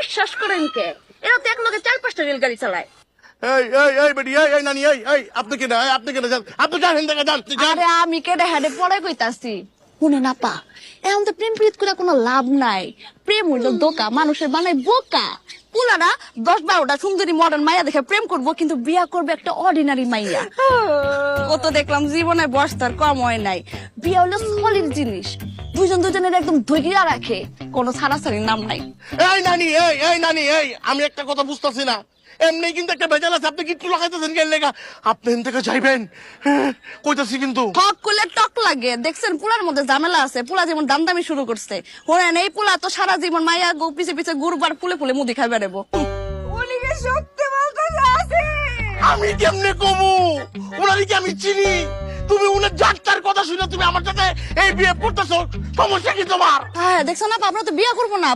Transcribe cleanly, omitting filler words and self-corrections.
বিশ্বাস করেন কে? এরা তো এক লগে 4-5টা রেলগাড়ি চালায়। এই বেটি, এই নানি, আপনি কেন, আপনি কেন যান, আপনি যান এখান থেকে, যান যান। আরে আমি কেডে হেডে পড়ে কইতাছি, শুনে না পা, এখন তো প্রেম প্রীত করে কোনো লাভ নাই। প্রেম হইল দোকা, মানুষের বানাই বোকা। পুলারা 10-12টা সুন্দরী মডার্ন মাইয়া দেখে প্রেম করবো, কিন্তু বিয়া করবে একটা অর্ডিনারি মাইয়া। কত দেখলাম জীবনে বসতার কম হয় নাই। বিয়া হলো সলিড জিনিস, দুজন দুজনের একদম ধৈর্য রাখে, কোনো ছাড়াছাড়ির নাম নাই। এই নানি, এই নানি, আমি একটা কথা বুঝতেছি না, এমনি কিন্তু একটা ভেজাল আছে, আপনি কিচ্ছু লাগাইতেছেন কেন লেগা? আপনি এখান থেকে যাইবেন, কইতাছি কিন্তু। হক করলে টক লাগে, দেখছেন পুলার মধ্যে ঝামেলা আছে। পুলা যেমন দামদামি শুরু করছে, হোনেন এই পুলা তো সারা জীবন মাইয়া গো পিছে পিছে গুরবার ফুলে ফুলে মুদি খাই বেড়াবো। উনিকে সত্যি বলতেছে আছে। আমি কেমনে কমু? উনারই কি আমি চিনি? তুমি উনার যাত্রার কথা শুনে তুমি আমার সাথে এই বিয়ে করতেছো, সমস্যা কি তোমার? হ্যাঁ দেখছো না, আপনারা তো বিয়া করবো না।